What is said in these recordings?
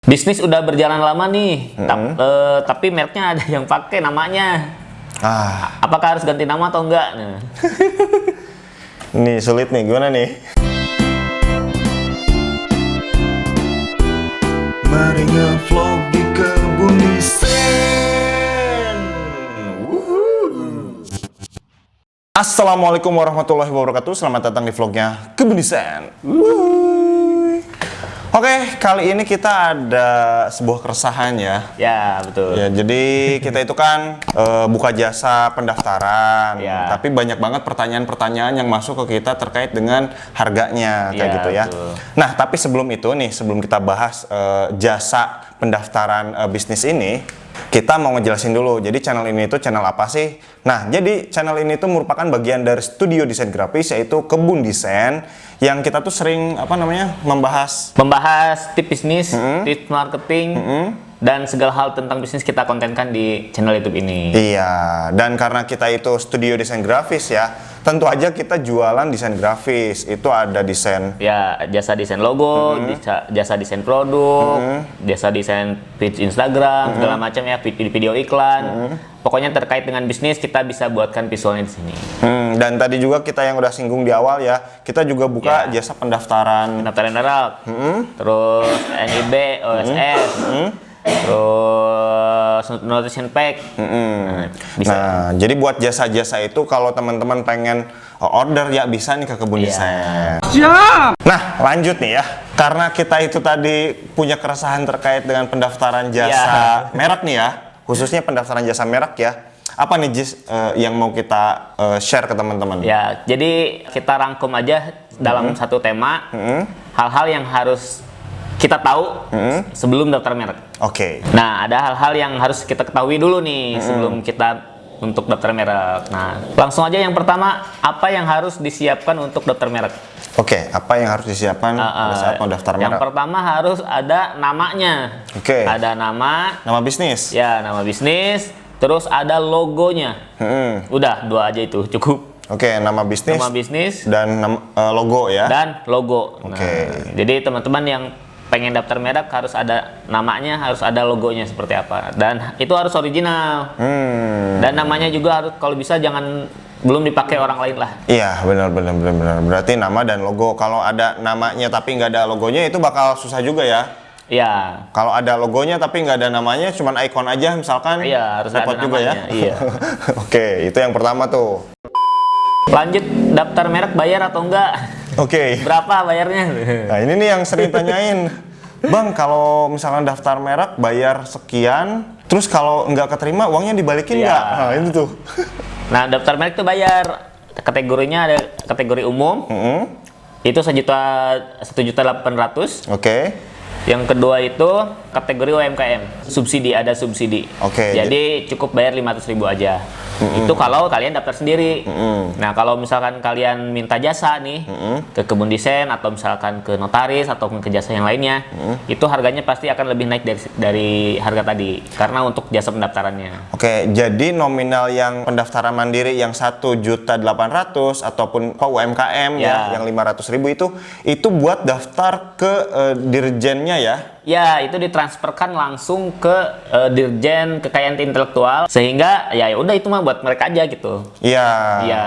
Bisnis udah berjalan lama nih, tapi mereknya ada yang pakai namanya. Apakah harus ganti nama atau enggak? Nah. Nih sulit nih, gimana nih? Mari ngevlog di kebun Sen. Assalamualaikum warahmatullahi wabarakatuh. Selamat datang di vlognya Kebun Sen. Oke, kali ini kita ada sebuah keresahan ya. Ya, betul. Ya, jadi kita itu kan buka jasa pendaftaran, Ya. tapi banyak banget pertanyaan-pertanyaan yang masuk ke kita terkait dengan harganya, kayak Ya, gitu ya. betul. Nah, tapi sebelum itu nih, sebelum kita bahas jasa pendaftaran bisnis ini, kita mau ngejelasin dulu. Jadi channel ini itu channel apa sih? Nah, jadi channel ini tuh merupakan bagian dari studio desain grafis, yaitu Kebun Desain, yang kita tuh sering membahas tips bisnis, tips marketing, dan segala hal tentang bisnis kita kontenkan di channel YouTube ini. Iya, dan karena kita itu studio desain grafis ya, tentu aja kita jualan desain grafis. Itu ada desain, Ya, jasa desain logo, jasa desain produk, jasa desain page Instagram, segala macam ya, video iklan. Pokoknya terkait dengan bisnis kita bisa buatkan visualnya di sini. dan tadi juga kita yang udah singgung di awal ya, kita juga buka jasa pendaftaran. Pendaftaran darat, terus NIB, OSS, terus notification pack. Nah, bisa. Nah, jadi buat jasa-jasa itu kalau teman-teman pengen order ya bisa nih ke Kebun Desain. Nah, lanjut nih ya. Karena kita itu tadi punya keresahan terkait dengan pendaftaran jasa merek nih ya. Khususnya pendaftaran jasa merek ya. Apa nih Jis yang mau kita share ke teman-teman? Ya, jadi kita rangkum aja dalam satu tema hal-hal yang harus kita tahu sebelum daftar merek. Oke. Nah, ada hal-hal yang harus kita ketahui dulu nih sebelum kita untuk daftar merek. Nah, langsung aja yang pertama, apa yang harus disiapkan untuk daftar merek? Oke, apa yang harus disiapkan pada saat mau daftar merek? Yang pertama harus ada namanya. Oke. Ada nama, Nama bisnis. ya nama bisnis, terus ada logonya. Udah, dua aja itu cukup. Oke, nama bisnis. Nama bisnis Dan logo ya. dan logo. Oke. Nah, jadi teman-teman yang pengen daftar merek harus ada namanya, harus ada logonya seperti apa. Dan itu harus original. Dan namanya juga harus kalau bisa jangan belum dipakai orang lain lah. Iya, benar. Berarti nama dan logo. Kalau ada namanya tapi nggak ada logonya itu bakal susah juga ya. Iya. Kalau ada logonya tapi nggak ada namanya, cuman ikon aja misalkan. Iya, harus repot ada juga ya. namanya, iya. Oke, itu yang pertama tuh. Lanjut, daftar merek bayar atau enggak? Oke. Berapa bayarnya? Nah, ini nih yang sering tanyain. Bang, kalau misalkan daftar merek bayar sekian, terus kalau nggak keterima uangnya dibalikin nggak? Iya. Nah, itu tuh. Nah, daftar merek itu bayar. Kategorinya ada kategori umum. Itu 1.800.000. Oke. Yang kedua itu kategori UMKM, ada subsidi. Oke. Jadi cukup bayar 500.000 aja. Itu kalau kalian daftar sendiri. Nah, kalau misalkan kalian minta jasa nih ke Kebun Desain atau misalkan ke notaris ataupun ke jasa yang lainnya, itu harganya pasti akan lebih naik dari harga tadi karena untuk jasa pendaftarannya. Oke, jadi nominal yang pendaftaran mandiri yang 1.800.000 ataupun UMKM ya yang 500.000 itu buat daftar ke dirjennya ya. Ya, itu ditransferkan langsung ke Dirjen Kekayaan Intelektual sehingga ya udah itu mah buat mereka aja gitu. Iya. Iya.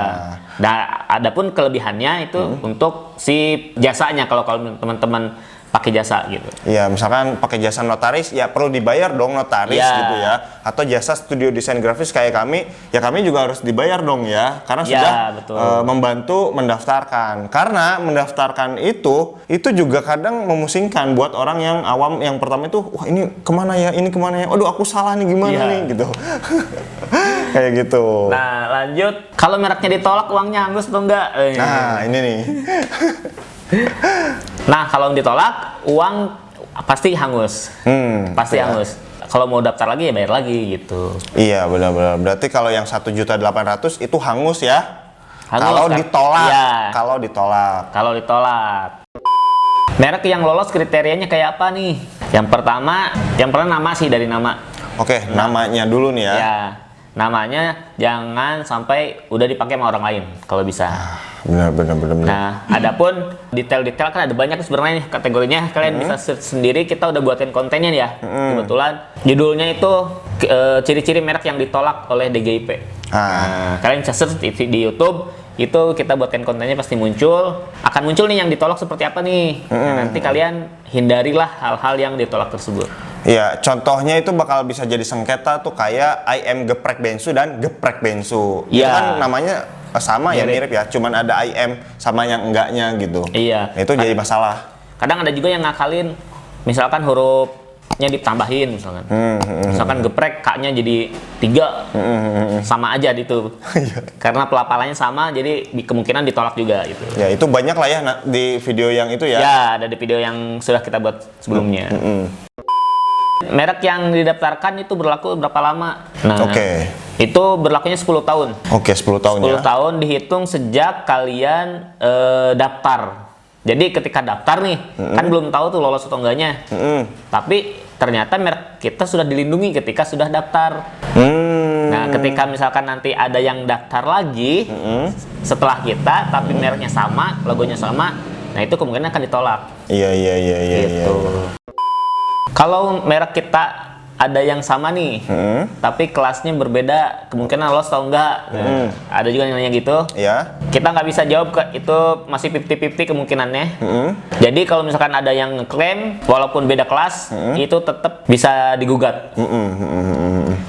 Nah, adapun kelebihannya itu untuk si jasanya kalau teman-teman pakai jasa gitu. Iya, misalkan pakai jasa notaris ya perlu dibayar dong notaris gitu ya. Atau jasa studio desain grafis kayak kami, ya kami juga harus dibayar dong ya karena sudah membantu mendaftarkan. Karena mendaftarkan itu juga kadang memusingkan buat orang yang awam yang pertama itu, wah ini kemana ya? Ini kemana ya? Aduh, aku salah nih gimana nih gitu. Kayak gitu. Nah, lanjut. Kalau mereknya ditolak uangnya hangus atau enggak? Nah, ini nih. Nah, kalau ditolak, uang pasti hangus. Pasti hangus. Kalau mau daftar lagi ya bayar lagi gitu. Iya, benar-benar. Berarti kalau yang 1.800.000 itu hangus ya? Hangus, kalau ditolak. Iya. Kalau ditolak. Merek yang lolos kriterianya kayak apa nih? Yang pertama nama sih dari nama. Oke, namanya dulu nih ya. Ya. namanya jangan sampai udah dipakai sama orang lain kalau bisa. Benar. Nah, adapun detail-detail kan ada banyak sebenarnya nih kategorinya. Kalian bisa search sendiri, kita udah buatin kontennya ya. Kebetulan judulnya itu ciri-ciri merek yang ditolak oleh DGIP. Nah, kalian bisa search di YouTube, itu kita buatkan kontennya pasti muncul. Akan muncul nih yang ditolak seperti apa nih. Nah, nanti kalian hindarilah hal-hal yang ditolak tersebut. Iya, contohnya itu bakal bisa jadi sengketa tuh kayak I am geprek bensu dan geprek bensu. Itu kan namanya sama ya, mirip ya, cuman ada I am sama yang enggaknya gitu. Iya. Nah, itu jadi masalah. Kadang ada juga yang ngakalin, misalkan hurufnya ditambahin misalkan. Misalkan geprek K-nya jadi 3. Sama aja gitu. Karena pelafalannya sama, jadi kemungkinan ditolak juga gitu. Ya, itu banyak lah ya di video yang itu ya. Ya, ada di video yang sudah kita buat sebelumnya. Merek yang didaftarkan itu berlaku berapa lama? Nah, itu berlakunya 10 tahun. 10 tahun 10 tahun dihitung sejak kalian daftar. Jadi ketika daftar nih, kan belum tahu tuh lolos atau enggaknya. Tapi ternyata merek kita sudah dilindungi ketika sudah daftar. Nah, ketika misalkan nanti ada yang daftar lagi setelah kita, tapi mereknya sama, logonya sama, nah itu kemungkinan akan ditolak. Iya. Gitu. Kalau merek kita ada yang sama nih, tapi kelasnya berbeda, kemungkinan lolos atau enggak. Ada juga yang nanya gitu. Iya. Kita nggak bisa jawab, itu masih 50-50 kemungkinannya. Jadi kalau misalkan ada yang ngeklaim, walaupun beda kelas, itu tetap bisa digugat.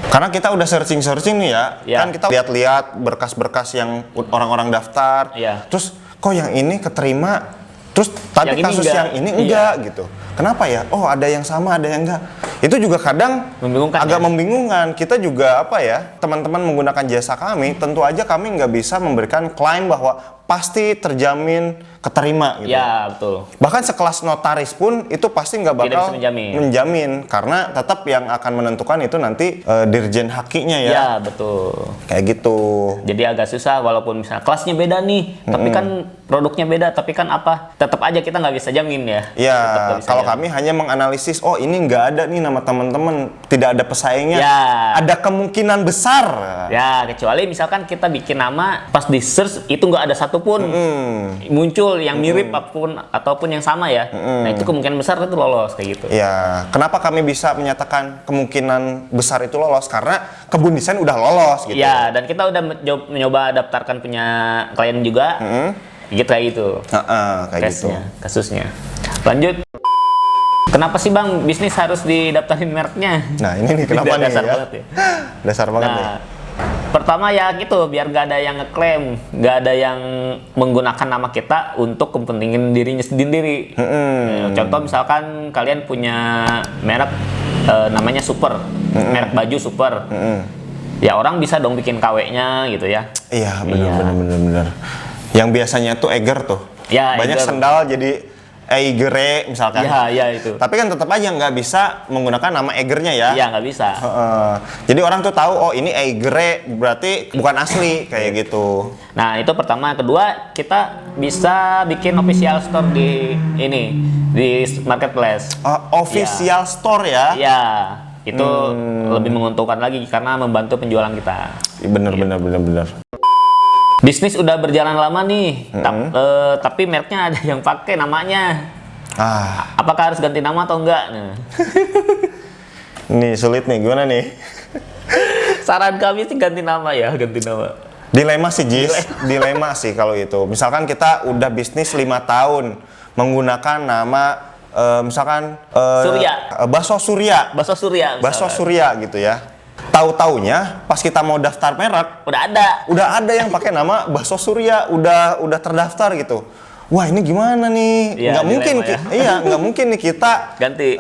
Karena kita udah searching nih ya, kan kita lihat-lihat berkas-berkas yang orang-orang daftar. Terus kok yang ini keterima, terus tapi yang kasus yang ini enggak gitu. Kenapa ya? Oh, ada yang sama, ada yang enggak. Itu juga kadang agak membingungkan. Kita juga teman-teman menggunakan jasa kami, tentu aja kami nggak bisa memberikan klaim bahwa pasti terjamin keterima gitu. Ya, betul. Bahkan sekelas notaris pun itu pasti nggak bakal menjamin karena tetap yang akan menentukan itu nanti dirjen hakinya ya. Ya, betul. Kayak gitu. Jadi agak susah walaupun misalnya kelasnya beda nih, tapi kan produknya beda, tapi kan tetap aja kita nggak bisa jamin ya. Iya, kalau kami hanya menganalisis, oh ini nggak ada nih nama teman-teman, tidak ada pesaingnya, ada kemungkinan besar. Ya, kecuali misalkan kita bikin nama, pas di search itu nggak ada satupun muncul yang mirip ataupun yang sama ya. Nah itu kemungkinan besar itu lolos kayak gitu. Ya, kenapa kami bisa menyatakan kemungkinan besar itu lolos? Karena Kebun Desain udah lolos gitu. Ya, dan kita udah mencoba daftarkan punya klien juga. Gitu kayak gitu. Kayak gitu. Kasusnya. Lanjut. Kenapa sih Bang bisnis harus didaftarin mereknya? Nah ini nih kenapa nih dasar ya? Banget ya? Dasar banget nih. Pertama ya gitu, biar gak ada yang ngeklaim, gak ada yang menggunakan nama kita untuk kepentingan dirinya sendiri. Contoh misalkan kalian punya merek namanya Super, merek baju Super. Ya orang bisa dong bikin KW-nya gitu ya. Iya benar. Yang biasanya tuh Eiger tuh. Ya, banyak Eiger. sendal jadi Eigere misalkan. Iya itu. Tapi kan tetap aja nggak bisa menggunakan nama Eigernya ya. Iya nggak bisa. Jadi orang tuh tahu oh ini Eigere berarti bukan asli kayak gitu. Nah itu pertama. Kedua kita bisa bikin official store di marketplace. Official store ya? Iya. Itu lebih menguntungkan lagi karena membantu penjualan kita. Bener. Bisnis udah berjalan lama nih, tapi mereknya ada yang pakai namanya. Apakah harus ganti nama atau enggak? Nah. Nih sulit nih, gimana nih? Saran kami sih ganti nama ya, ganti nama. Dilema sih Jis, dilema sih kalau itu. Misalkan kita udah bisnis 5 tahun menggunakan nama misalkan Bakso Surya. Bakso Surya gitu ya. Tahu-taunya pas kita mau daftar merek udah ada yang pakai nama Bakso Surya, udah terdaftar gitu. Wah ini gimana nih? Ya, nggak mungkin nggak mungkin nih kita ganti.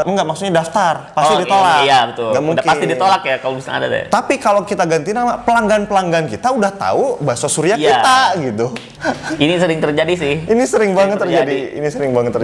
Enggak, maksudnya daftar pasti ditolak. Iya betul. Nggak mungkin. Udah pasti ditolak ya kalau misalnya ada deh. Tapi kalau kita ganti nama, pelanggan kita udah tahu Bakso Surya kita gitu. Ini sering terjadi sih. Ini sering banget terjadi.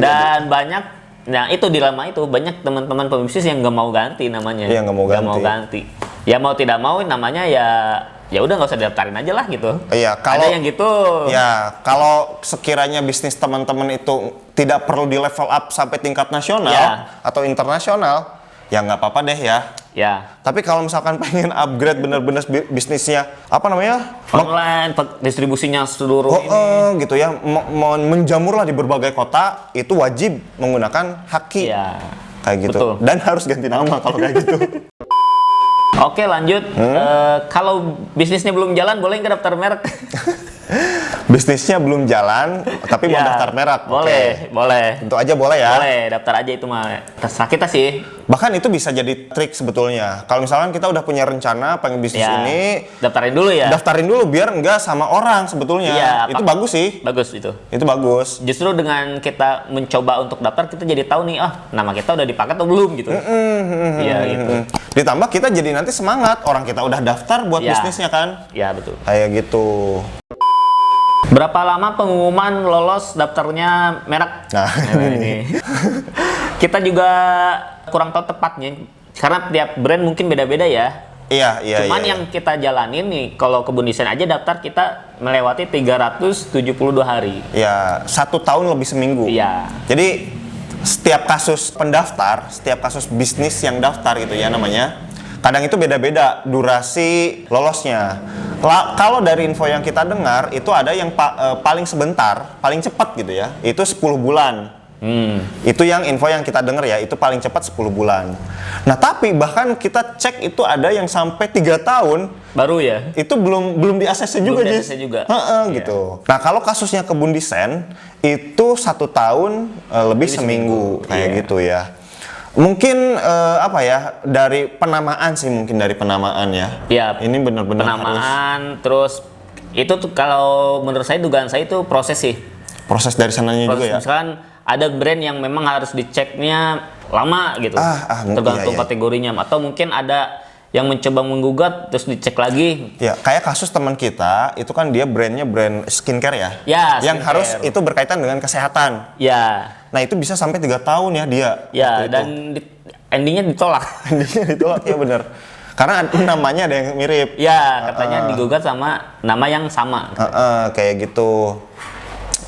Dan banyak. Nah itu dilema itu banyak teman-teman pebisnis yang nggak mau ganti namanya. Iya nggak mau ganti. Ya mau tidak mau namanya ya udah nggak usah daftarin aja lah gitu. Iya kalau ada yang gitu. Ya kalau sekiranya bisnis teman-teman itu tidak perlu di level up sampai tingkat nasional atau internasional, ya nggak apa-apa deh ya. Ya. Tapi kalau misalkan pengen upgrade bener-bener bisnisnya, apa namanya? Online, distribusinya seluruh ini. Gitu ya, mau menjamur lah di berbagai kota, itu wajib menggunakan haki. Ya. Kayak gitu. Betul. Dan harus ganti nama kalau kayak gitu. Oke, lanjut. Kalau bisnisnya belum jalan, boleh nggak daftar merek? Bisnisnya belum jalan, tapi mau daftar merek. Boleh, boleh. Tentu aja boleh ya. Boleh, daftar aja itu mah. Terserah kita sih. Bahkan itu bisa jadi trik sebetulnya. Kalau misalkan kita udah punya rencana pengen bisnis ini, daftarin dulu ya. Daftarin dulu biar enggak sama orang sebetulnya. Iya, itu bagus sih. Bagus itu. Itu bagus. Justru dengan kita mencoba untuk daftar, kita jadi tahu nih, nama kita udah dipakai atau belum gitu. Iya gitu. Ditambah kita jadi nanti semangat, orang kita udah daftar buat bisnisnya kan. Iya, betul. Kayak gitu. Berapa lama pengumuman lolos daftarnya merek? Nah, ini. Kita juga kurang tahu tepatnya karena tiap brand mungkin beda-beda ya. Iya. Cuman yang kita jalanin nih, kalau Kebun Desain aja daftar kita melewati 372 hari. Iya, 1 tahun lebih seminggu. Iya. Jadi setiap kasus pendaftar, setiap kasus bisnis yang daftar gitu ya namanya, kadang itu beda-beda durasi lolosnya. Kalau dari info yang kita dengar, itu ada yang paling sebentar, paling cepat gitu ya, itu 10 bulan. Itu yang info yang kita dengar ya, itu paling cepat 10 bulan. Nah tapi bahkan kita cek itu ada yang sampai 3 tahun. Baru ya? Itu belum di ACC juga, Belum di ACC juga. Gitu. Nah kalau kasusnya Kebun Desain, itu 1 tahun lebih seminggu. Kayak gitu ya. Mungkin dari penamaan sih, mungkin dari penamaan ya. Iya. Ini benar-benar penamaan harus. Terus itu tuh kalau menurut saya, dugaan saya itu proses sih. Proses dari sananya juga ya. Misalkan ada brand yang memang harus diceknya lama gitu. Tergantung kategorinya. Atau mungkin ada yang mencoba menggugat terus dicek lagi. Ya, kayak kasus teman kita itu kan dia brandnya brand skincare ya. Ya. Yang harus itu berkaitan dengan kesehatan. Ya. Nah itu bisa sampai 3 tahun ya dia. Ya, dan endingnya ditolak. Endingnya ditolak, ya benar. Karena namanya ada yang mirip. Ya, katanya digugat sama nama yang sama. Kayak gitu.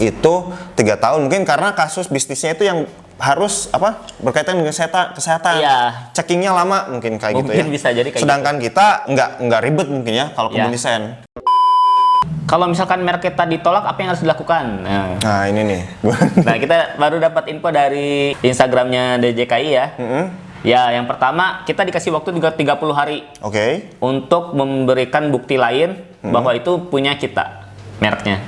Itu 3 tahun mungkin karena kasus bisnisnya itu yang harus berkaitan dengan kesehatan. Iya. Checkingnya lama mungkin kayak gitu ya. Mungkin bisa jadi kayak sedangkan gitu. Kita nggak ribet mungkin ya kalau Kebun Desain. Kalau misalkan merek kita ditolak, apa yang harus dilakukan? Nah ini nih. Nah kita baru dapat info dari Instagramnya DJKI ya. Ya yang pertama kita dikasih waktu 30 hari. Oke. Untuk memberikan bukti lain bahwa itu punya kita mereknya.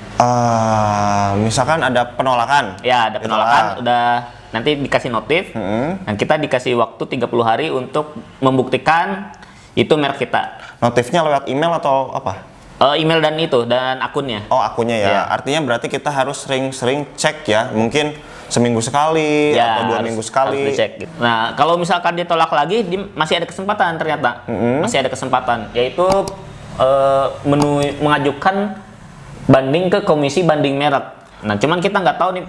Misalkan ada penolakan. Ya ada penolakan, udah nanti dikasih notif. Dan kita dikasih waktu 30 hari untuk membuktikan itu merek kita. Notifnya lewat email atau apa? Email dan akunnya. Oh akunnya ya. Artinya berarti kita harus sering-sering cek ya. Mungkin seminggu sekali atau 2 minggu sekali. Harus dicek, gitu. Nah kalau misalkan ditolak lagi, masih ada kesempatan ternyata. Masih ada kesempatan, yaitu mengajukan banding ke Komisi Banding Merek. Nah cuman kita nggak tahu nih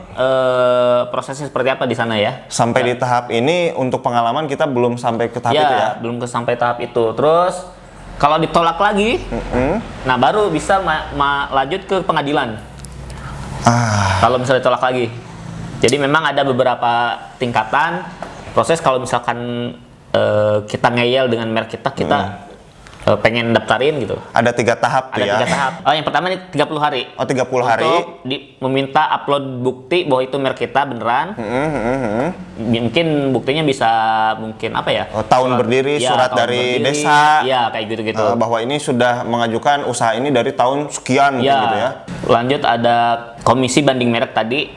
prosesnya seperti apa di sana ya. Sampai di tahap ini untuk pengalaman kita belum sampai ke tahap itu ya. Belum sampai tahap itu. Terus kalau ditolak lagi, nah baru bisa lanjut ke pengadilan. Kalau misalnya ditolak lagi. Jadi memang ada beberapa tingkatan proses kalau misalkan kita ngeyel dengan merek kita pengen daftarin gitu. Ada 3 tahap tuh ya? Ada 3 tahap. Yang pertama ini 30 hari. Oh 30 hari. Untuk meminta upload bukti bahwa itu merek kita beneran. Mungkin buktinya bisa apa ya? Tahun berdiri, surat dari desa. Iya kayak gitu-gitu. Bahwa ini sudah mengajukan usaha ini dari tahun sekian gitu ya. Lanjut ada Komisi Banding Merek tadi.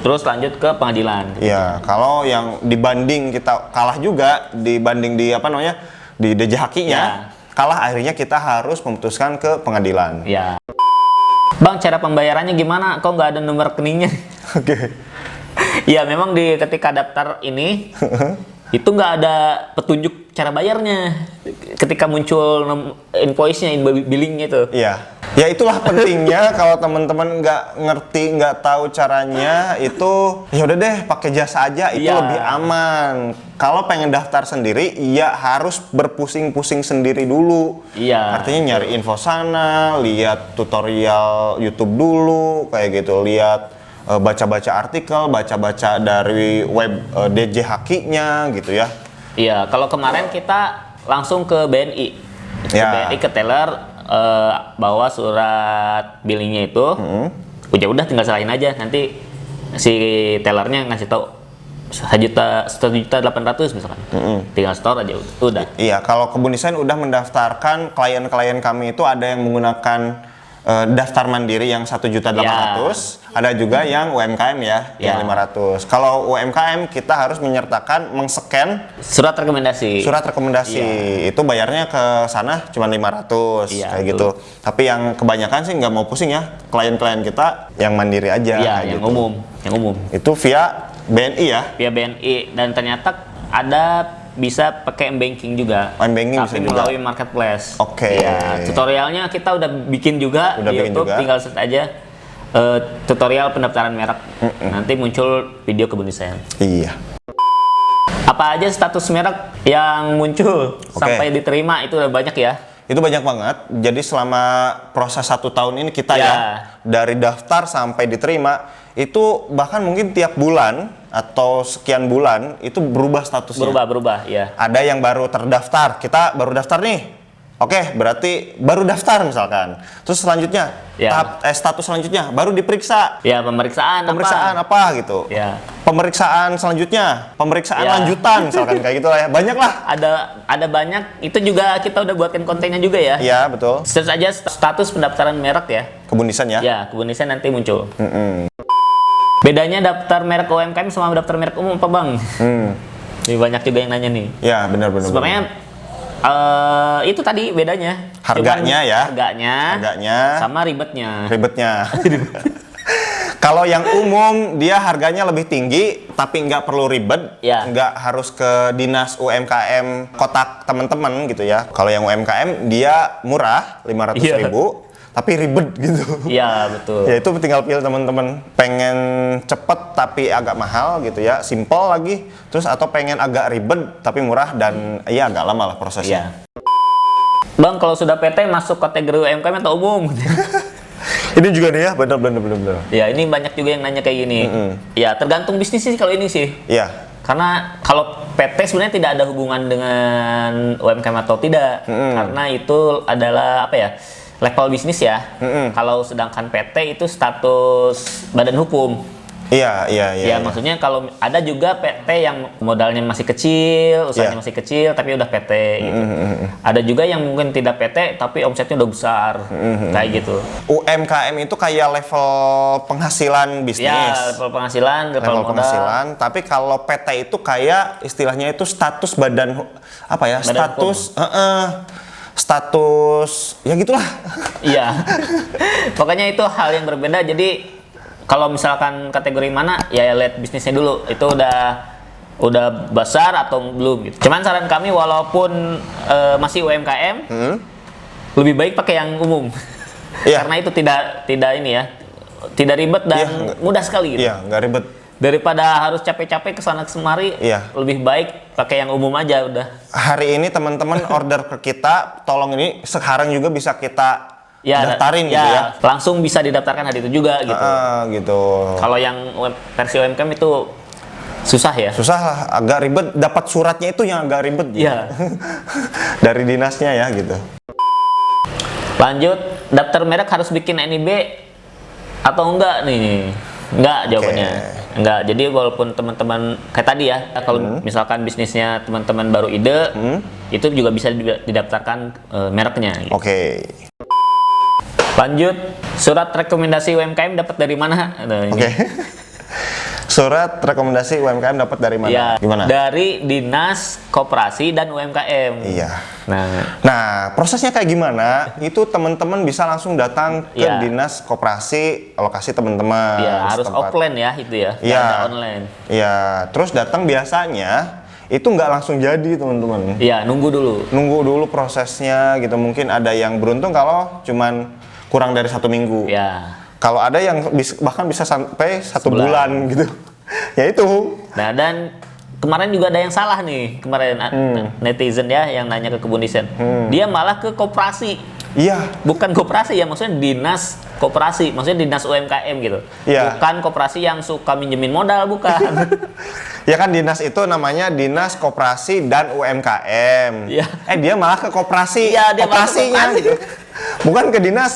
Terus lanjut ke pengadilan. Iya, kalau yang dibanding kita kalah juga, dibanding di DJHQ-nya, kalah akhirnya kita harus memutuskan ke pengadilan. Iya. Bang, cara pembayarannya gimana? Kok nggak ada nomor rekeningnya? Oke. Iya, memang ketika daftar ini itu nggak ada petunjuk cara bayarnya. Ketika muncul invoice-nya, billing itu. Iya. Ya itulah pentingnya kalau teman-teman nggak ngerti, nggak tahu caranya, itu ya udah deh pakai jasa aja, itu lebih aman. Kalau pengen daftar sendiri, ya harus berpusing-pusing sendiri dulu. Iya. Artinya nyari info sana, lihat tutorial YouTube dulu, kayak gitu, lihat baca-baca artikel, baca-baca dari web DJ Haki-nya gitu ya. Iya, kalau kemarin kita langsung ke BNI. Ke Ya. BNI ke teller bawa surat billingnya itu. Udah tinggal serahin aja, nanti si tellernya ngasih tahu 1.800.000 misalkan. Tinggal store aja udah. Iya, kalau Kebun Desain udah mendaftarkan klien-klien kami itu ada yang menggunakan daftar mandiri yang 1.800.000, ada juga yang UMKM ya, yang 500. Kalau UMKM kita harus menyertakan mengscan Surat rekomendasi. Itu bayarnya ke sana cuma 500 kayak gitu. Tapi yang kebanyakan sih nggak mau pusing ya, klien-klien kita yang mandiri aja. Iya, yang gitu. umum. Itu via BNI ya? Via BNI, dan ternyata ada bisa pakai M-banking juga. M-banking bisa tapi juga. melalui marketplace. Oke. Ya, tutorialnya kita udah bikin juga di YouTube, tinggal search aja tutorial pendaftaran merek. Nanti muncul video Kebun Desain. Iya. Apa aja status merek yang muncul sampai diterima itu udah banyak ya? Itu banyak banget. Jadi selama proses 1 tahun ini kita dari daftar sampai diterima itu bahkan mungkin tiap bulan atau sekian bulan itu berubah statusnya. Berubah, ya. Ada yang baru terdaftar, kita baru daftar nih. Oke, berarti baru daftar misalkan. Terus selanjutnya, status selanjutnya baru diperiksa. Ya, pemeriksaan apa gitu. Ya. Pemeriksaan selanjutnya, pemeriksaan lanjutan misalkan kayak gitu lah ya. Banyak lah. Ada banyak. Itu juga kita udah buatkan kontennya juga ya. Iya, betul. Search aja status pendaftaran merek ya. Kebun Desain ya. Ya, Kebun Desain nanti muncul. Bedanya daftar merek UMKM sama daftar merek umum apa Bang? Lebih banyak juga yang nanya nih. Ya, benar-benar. Sebenarnya itu tadi bedanya. Harganya ya. Harganya. Sama ribetnya. Kalau yang umum dia harganya lebih tinggi tapi nggak perlu ribet, nggak harus ke dinas UMKM kotak teman-teman gitu ya. Kalau yang UMKM dia murah 500.000. Tapi ribet gitu. Iya, betul. Ya itu tinggal pilih teman-teman. Pengen cepet tapi agak mahal gitu ya, simple lagi. Terus atau pengen agak ribet tapi murah dan agak lama lah prosesnya. Bang, kalau sudah PT masuk kategori UMKM atau umum? Ini juga nih ya, benar. Ya, ini banyak juga yang nanya kayak gini. Ya, tergantung bisnis sih kalau ini sih. Iya. Karena kalau PT sebenarnya tidak ada hubungan dengan UMKM atau tidak. Karena itu adalah apa ya? Level bisnis ya. Kalau sedangkan PT itu status badan hukum. Iya. Ya, maksudnya kalau ada juga PT yang modalnya masih kecil, usahanya masih kecil tapi udah PT gitu. Ada juga yang mungkin tidak PT tapi omsetnya udah besar. Kayak gitu. UMKM itu kayak level penghasilan bisnis. Ya, level penghasilan, level modal. Penghasilan, tapi kalau PT itu kayak istilahnya itu status badan apa ya? Badan status ya gitulah. Iya. Pokoknya itu hal yang berbeda. Jadi kalau misalkan kategori mana ya lihat bisnisnya dulu. Itu udah besar atau belum gitu. Cuman saran kami walaupun masih UMKM lebih baik pakai yang umum. Karena itu tidak ini ya. Tidak ribet dan mudah sekali gitu. Iya, nggak ribet. Daripada harus capek-capek kesana kemari, lebih baik pakai yang umum aja udah. Hari ini teman-teman order ke kita, tolong ini sekarang juga bisa kita daftarin gitu ya. Langsung bisa didaftarkan hari itu juga gitu. Gitu. Kalau yang versi UMKM itu susah ya? Susah lah, agak ribet. Dapat suratnya itu yang agak ribet gitu. Iya. Dari dinasnya ya gitu. Lanjut, daftar merek harus bikin NIB atau enggak nih? Enggak jawabannya. Enggak. Jadi walaupun teman-teman kayak tadi ya, kalau misalkan bisnisnya teman-teman baru ide, itu juga bisa didaftarkan mereknya. Gitu. Lanjut, surat rekomendasi UMKM dapat dari mana? Surat rekomendasi UMKM dapat dari mana? Ya, Gimana? Dari Dinas Koperasi dan UMKM. Iya. Nah, prosesnya kayak gimana? Itu teman-teman bisa langsung datang ke Dinas Koperasi lokasi teman-teman. Iya, harus offline ya itu ya. Iya. Online. Iya, terus datang biasanya itu nggak langsung jadi teman-teman. Iya, nunggu dulu prosesnya gitu. Mungkin ada yang beruntung kalau cuman kurang dari 1 minggu. Iya. Kalau ada yang bahkan bisa sampai 1 bulan gitu. Ya itu. Nah, dan kemarin juga ada yang salah nih. Kemarin netizen ya yang nanya ke Kebun Desain. Dia malah ke koperasi. Iya. Bukan koperasi ya, maksudnya dinas koperasi, maksudnya dinas UMKM gitu. Iya. Bukan koperasi yang suka minjemin modal, bukan. Ya kan dinas itu namanya Dinas Koperasi dan UMKM. Iya. Dia malah ke koperasi, Iya, dia malah ke koperasinya koperasi. gitu. Bukan ke Dinas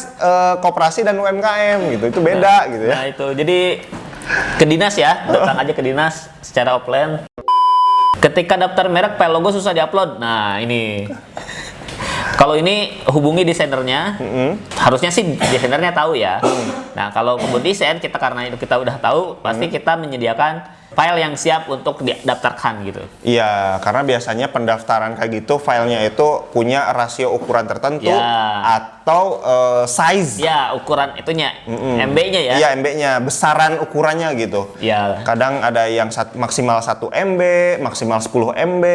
Koperasi dan UMKM gitu. Itu beda gitu ya. Nah itu, jadi ke dinas ya, datang aja ke dinas secara offline. Ketika daftar merek, file logo susah diupload. Nah ini, kalau ini hubungi desainernya, harusnya sih desainernya tahu ya. Nah kalau kebun desain kita, karena itu kita udah tahu, pasti kita menyediakan file yang siap untuk didaftarkan gitu. Iya, karena biasanya pendaftaran kayak gitu filenya itu punya rasio ukuran tertentu Ya. atau size. Ya ukuran itunya, MB-nya ya. Iya, MB-nya, besaran ukurannya gitu. Ya. Kadang ada yang maksimal 1 MB, maksimal 10 MB,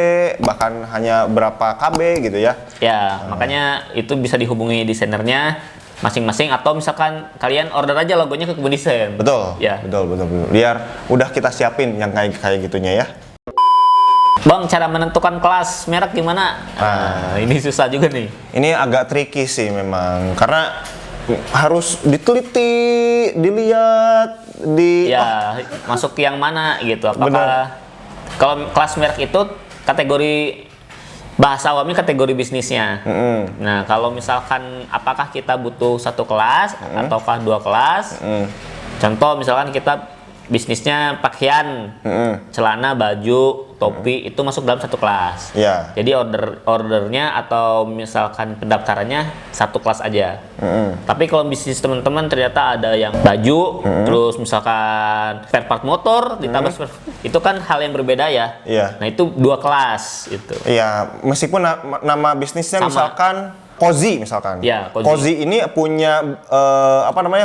bahkan hanya berapa KB gitu ya. Ya, makanya itu bisa dihubungi desainernya masing-masing, atau misalkan kalian order aja logonya ke kebun desain. Betul. Ya. Betul. Biar udah kita siapin yang kayak gitunya ya. Bang, cara menentukan kelas merek gimana? Nah, ini susah juga nih. Ini agak tricky sih memang, karena harus diteliti, dilihat, Ya, masuk yang mana gitu. Apakah Bener. kalau kelas merek itu kategori bahasa awamnya kategori bisnisnya. Nah, kalau misalkan apakah kita butuh satu kelas ataukah dua kelas? Contoh misalkan kita bisnisnya pakaian, celana, baju, topi itu masuk dalam satu kelas. Ya. Jadi ordernya atau misalkan pendaftarannya satu kelas aja. Tapi kalau bisnis teman-teman ternyata ada yang baju, terus misalkan spare part motor ditambah itu kan hal yang berbeda ya. Iya. Nah itu dua kelas itu. Iya, meskipun nama bisnisnya Sama. misalkan Cozy misalkan. Ya, Cozy. Cozy ini punya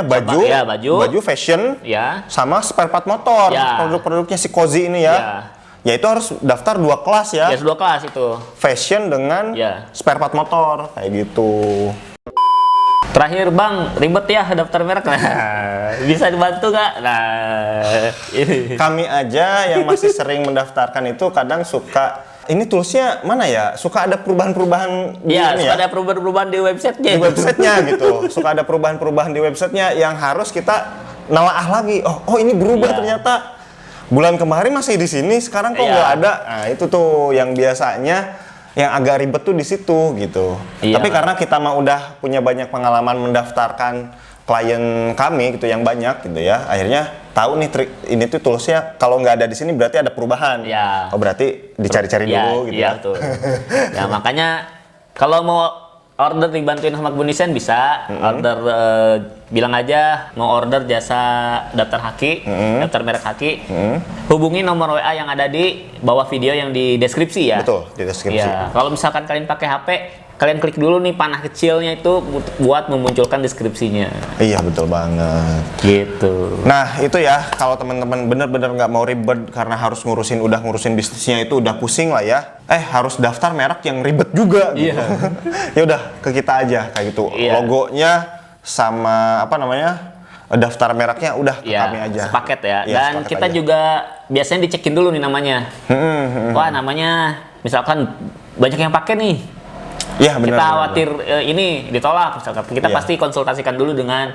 baju, ya, baju fashion, Ya. sama spare part motor. Ya. Produk-produknya si Cozy ini ya. Ya itu harus daftar dua kelas ya. Ya dua kelas itu. Fashion dengan Ya. spare part motor kayak gitu. Terakhir Bang, ribet ya daftar merek. Nah, bisa dibantu nggak? Nah, ini. Kami aja yang masih sering mendaftarkan itu kadang suka ini toolsnya mana ya? Suka ada perubahan-perubahan di Ya, ini suka ada perubahan-perubahan di websitenya. di websitenya gitu. Suka ada perubahan-perubahan di websitenya yang harus kita nelaah lagi. Oh ini berubah Ya. ternyata. Bulan kemarin masih di sini, sekarang kok Iya. nggak ada. Nah itu tuh yang biasanya yang agak ribet tuh di situ gitu. Iya. Tapi karena kita mah udah punya banyak pengalaman mendaftarkan klien kami gitu yang banyak gitu ya, akhirnya tahu nih trik ini tuh toolsnya kalau nggak ada di sini berarti ada perubahan. Ya. Oh berarti dicari-cari dulu gitu iya, ya. Betul. Ya makanya kalau mau order dibantuin sama kebun desain bisa. Order bilang aja mau order jasa daftar haki, daftar merek haki. Hubungi nomor WA yang ada di bawah video yang di deskripsi ya. Betul, di deskripsi. Ya, kalau misalkan kalian pakai HP, kalian klik dulu nih panah kecilnya itu buat memunculkan deskripsinya. Iya betul banget. Gitu. Nah itu ya kalau teman-teman bener-bener nggak mau ribet karena harus ngurusin bisnisnya itu udah pusing lah ya. Harus daftar merek yang ribet juga gitu. Iya. Ya udah ke kita aja kayak gitu. Iya. Logonya sama apa namanya daftar mereknya udah ke Ya, kami aja. sepaket ya. Iya, Dan sepaket kita aja. juga biasanya dicekin dulu nih namanya. Wah namanya misalkan banyak yang pakai nih. Iya benar. Kita khawatir ini ditolak misalkan. Kita Iya. pasti konsultasikan dulu dengan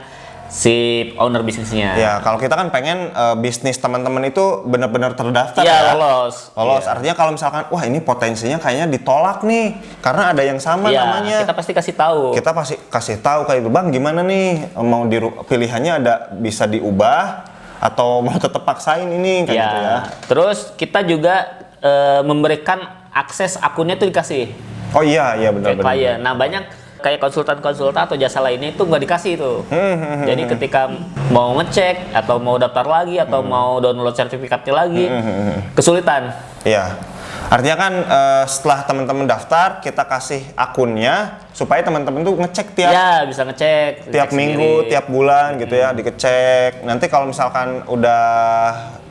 si owner bisnisnya. Ya kalau kita kan pengen bisnis teman-teman itu benar-benar terdaftar Iya, ya. lolos. Lolos. Iya. Artinya kalau misalkan wah ini potensinya kayaknya ditolak nih karena ada yang sama Iya, namanya. kita pasti kasih tahu. Kita pasti kasih tahu kayak Bang gimana nih mau pilihannya ada bisa diubah atau mau tetap paksain ini kayak Ya. gitu ya. Terus kita juga memberikan akses akunnya tuh dikasih Oh iya ke klien. Nah banyak kayak konsultan-konsultan atau jasa lainnya itu nggak dikasih tuh. Jadi ketika mau ngecek atau mau daftar lagi atau mau download sertifikatnya lagi kesulitan. Iya. Artinya kan setelah teman-teman daftar kita kasih akunnya supaya teman-teman tuh ngecek tiap Ya bisa ngecek tiap ngecek minggu, sendiri. tiap bulan gitu ya, dikecek. Nanti kalau misalkan udah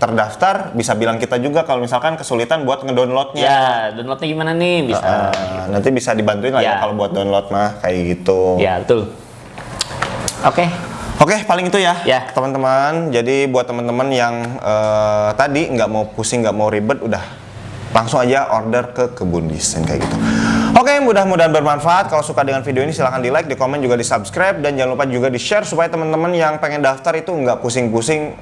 terdaftar, bisa bilang kita juga kalau misalkan kesulitan buat ngedownloadnya. Ya downloadnya gimana nih bisa. Nanti bisa dibantuin lah ya Ya. kalau buat download mah kayak gitu. Ya betul. Oke. Oke, paling itu ya, Ya. teman-teman. Jadi buat teman-teman yang tadi nggak mau pusing, nggak mau ribet, udah langsung aja order ke kebun desain kayak gitu. Oke, mudah-mudahan bermanfaat. Kalau suka dengan video ini silahkan di like, di komen, juga di subscribe, dan jangan lupa juga di share supaya teman-teman yang pengen daftar itu nggak pusing-pusing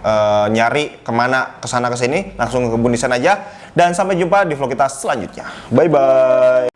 nyari kemana, kesana kesini, langsung ke Kebun Desain aja. Dan sampai jumpa di vlog kita selanjutnya. Bye bye.